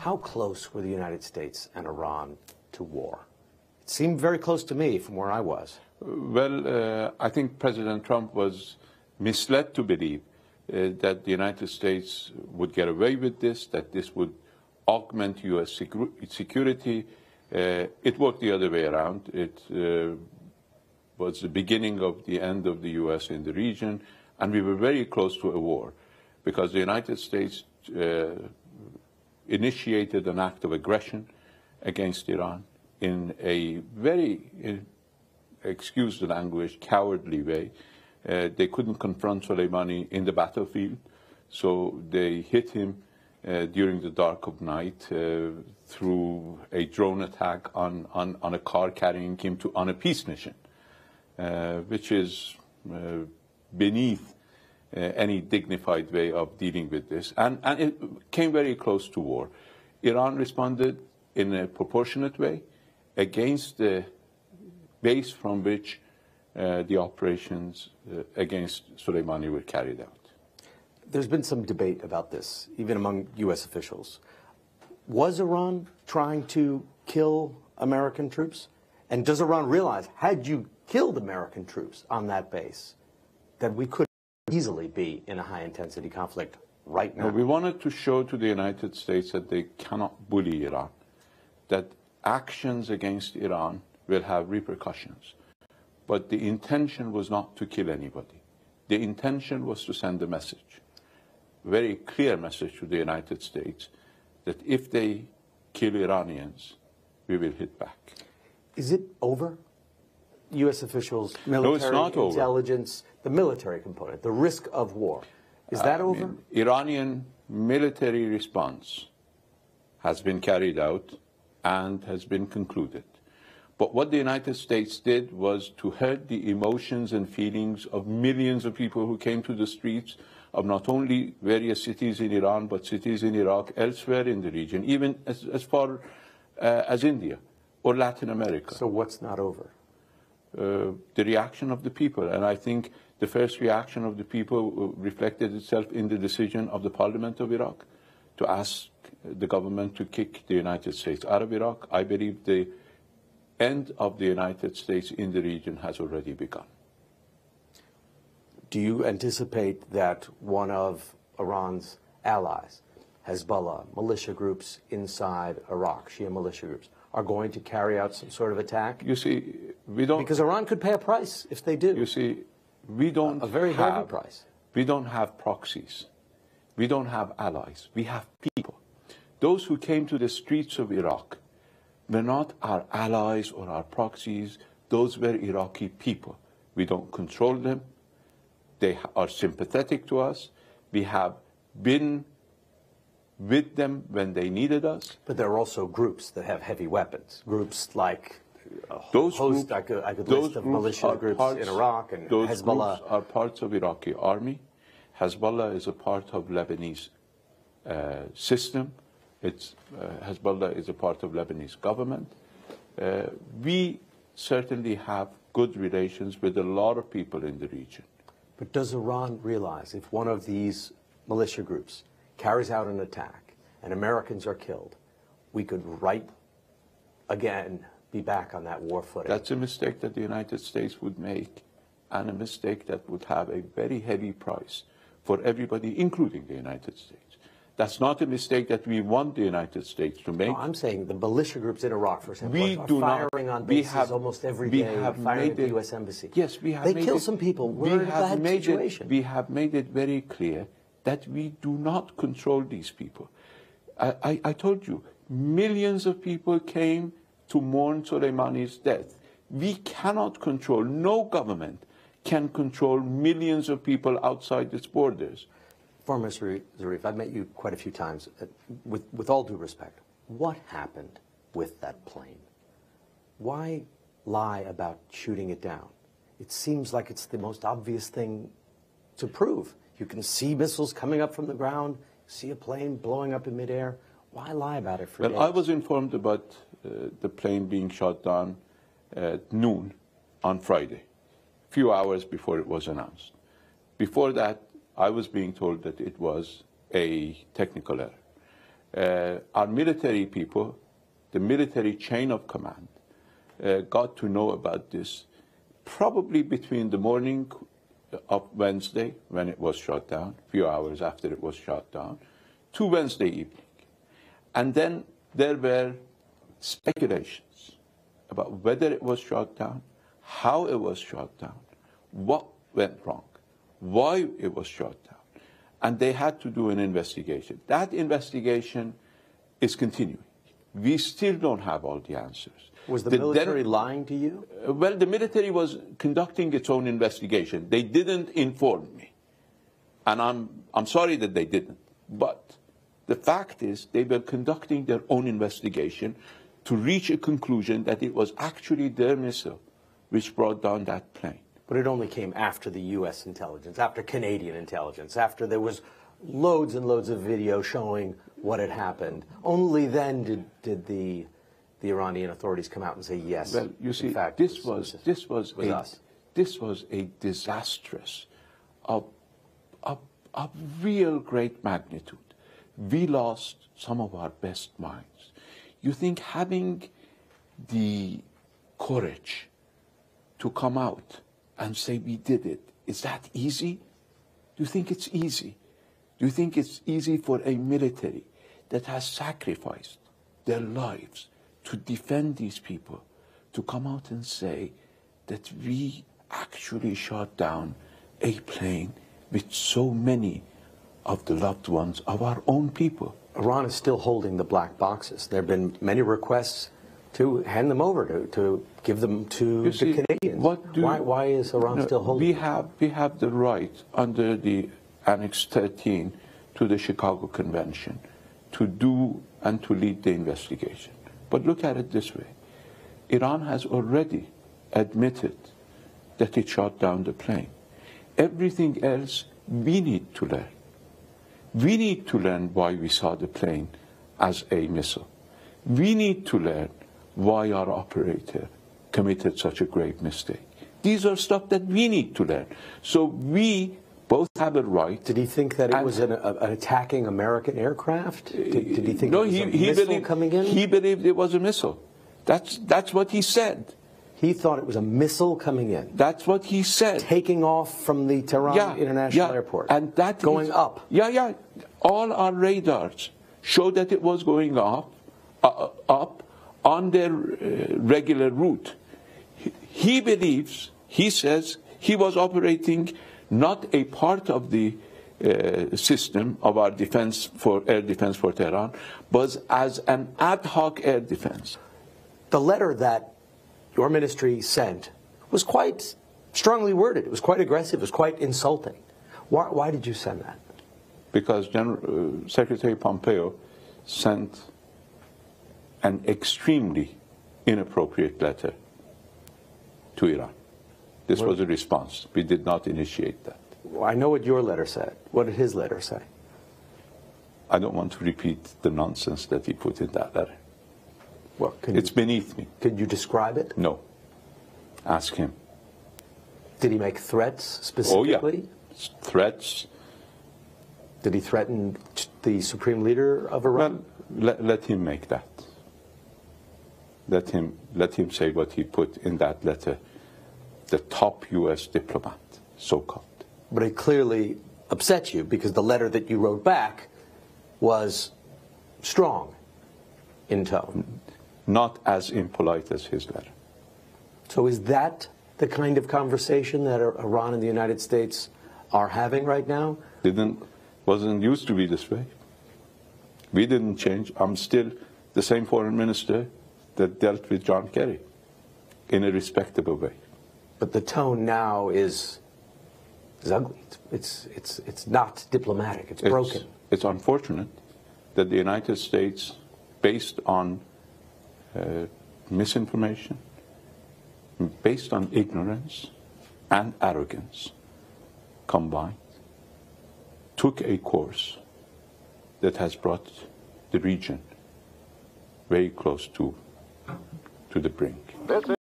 How close were the United States and Iran to war? It seemed very close to me from where I was. Well, I think President Trump was misled to believe that the United States would get away with this, that this would augment U.S. security. It worked the other way around. It was the beginning of the end of the U.S. in the region, and we were very close to a war because the United States initiated an act of aggression against Iran in a very, excuse the language, cowardly way. They couldn't confront Soleimani in the battlefield, so they hit him during the dark of night through a drone attack on a car carrying him on a peace mission, which is beneath any dignified way of dealing with this. And it came very close to war. Iran responded in a proportionate way against the base from which the operations against Soleimani were carried out. There's been some debate about this, even among U.S. officials. Was Iran trying to kill American troops? And does Iran realize, had you killed American troops on that base, that we could easily be in a high-intensity conflict right now? No, we wanted to show to the United States that they cannot bully Iran, that actions against Iran will have repercussions. But the intention was not to kill anybody. The intention was to send a message, a very clear message to the United States, that if they kill Iranians, we will hit back. Is it over? U.S. officials, military intelligence, the military component, the risk of war. Is that over? Iranian military response has been carried out and has been concluded. But what the United States did was to hurt the emotions and feelings of millions of people who came to the streets of not only various cities in Iran, but cities in Iraq, elsewhere in the region, even as far as India or Latin America. So what's not over? The reaction of the people. And I think the first reaction of the people reflected itself in the decision of the Parliament of Iraq to ask the government to kick the United States out of Iraq. I believe the end of the United States in the region has already begun. Do you anticipate that one of Iran's allies, Hezbollah, militia groups inside Iraq, Shia militia groups, are going to carry out some sort of attack? You see, we don't... Because Iran could pay a price if they do. You see, we don't a very heavy price. We don't have proxies. We don't have allies. We have people. Those who came to the streets of Iraq were not our allies or our proxies. Those were Iraqi people. We don't control them. They are sympathetic to us. We have been with them when they needed us. But there are also groups that have heavy weapons. Groups like those host, I could list of militia groups in Iraq and those Hezbollah. Groups are parts of Iraqi army. Hezbollah is a part of Lebanese system. Hezbollah is a part of Lebanese government. We certainly have good relations with a lot of people in the region. But does Iran realize if one of these militia groups carries out an attack and Americans are killed, we could right again be back on that war footing? That's a mistake that the United States would make, and a mistake that would have a very heavy price for everybody, including the United States. That's not a mistake that we want the United States to make. No, I'm saying the militia groups in Iraq, for example, are firing on bases almost every day, firing at the U.S. Embassy. Yes, we have They kill some people. We're in a bad situation. We have made it very clear that we do not control these people. I told you, millions of people came to mourn Soleimani's death. We cannot control, no government can control millions of people outside its borders. Former Zarif, I've met you quite a few times. With all due respect, what happened with that plane? Why lie about shooting it down? It seems like it's the most obvious thing to prove. You can see missiles coming up from the ground, see a plane blowing up in midair. Why lie about it for days? Well, I was informed about the plane being shot down at noon on Friday, a few hours before it was announced. Before that, I was being told that it was a technical error. Our military people, the military chain of command, got to know about this probably between the morning of Wednesday, when it was shot down, a few hours after it was shot down, to Wednesday evening. And then there were speculations about whether it was shot down, how it was shot down, what went wrong, why it was shot down. And they had to do an investigation. That investigation is continuing. We still don't have all the answers. Was the military lying to you? Well, the military was conducting its own investigation. They didn't inform me. And I'm sorry that they didn't. But the fact is they were conducting their own investigation to reach a conclusion that it was actually their missile which brought down that plane. But it only came after the U.S. intelligence, after Canadian intelligence, after there was loads and loads of video showing what had happened. Only then did the Iranian authorities come out and say yes. Well, you see, in fact, this was a disastrous of real great magnitude. We lost some of our best minds. You think having the courage to come out and say we did it, is that easy? Do you think it's easy? Do you think it's easy for a military that has sacrificed their lives to defend these people to come out and say that we actually shot down a plane with so many of the loved ones of our own people? Iran is still holding the black boxes. There have been many requests to hand them over, to give them to the Canadians. Why is Iran still holding them? We have the right under the Annex 13 to the Chicago Convention to do and to lead the investigation. But look at it this way. Iran has already admitted that it shot down the plane. Everything else we need to learn. We need to learn why we saw the plane as a missile. We need to learn why our operator committed such a grave mistake. These are stuff that we need to learn. So we both have a right. Did he think that it was an attacking American aircraft? Did he think it was a missile coming in? He believed it was a missile. That's what he said. He thought it was a missile coming in. That's what he said. Taking off from the Tehran International Airport. And that going up. Yeah. All our radars show that it was going up on their regular route. He believes, he says, he was operating not a part of the system of our air defense for Tehran, but as an ad hoc air defense. The letter that your ministry sent was quite strongly worded. It was quite aggressive. It was quite insulting. Why did you send that? Because Secretary Pompeo sent an extremely inappropriate letter to Iran. This was a response. We did not initiate that. Well, I know what your letter said. What did his letter say? I don't want to repeat the nonsense that he put in that letter. Well, it's beneath me. Could you describe it? No. Ask him. Did he make threats specifically? Oh, yeah. Threats. Did he threaten the supreme leader of Iran? Well, let him make that. Let him say what he put in that letter. The top U.S. diplomat, so-called. But it clearly upset you because the letter that you wrote back was strong in tone. Not as impolite as his letter. So is that the kind of conversation that Iran and the United States are having right now? Wasn't used to be this way. We didn't change. I'm still the same foreign minister that dealt with John Kerry in a respectable way. But the tone now is ugly. It's not diplomatic. It's broken. It's unfortunate that the United States, based on misinformation, based on ignorance and arrogance combined, took a course that has brought the region very close to the brink.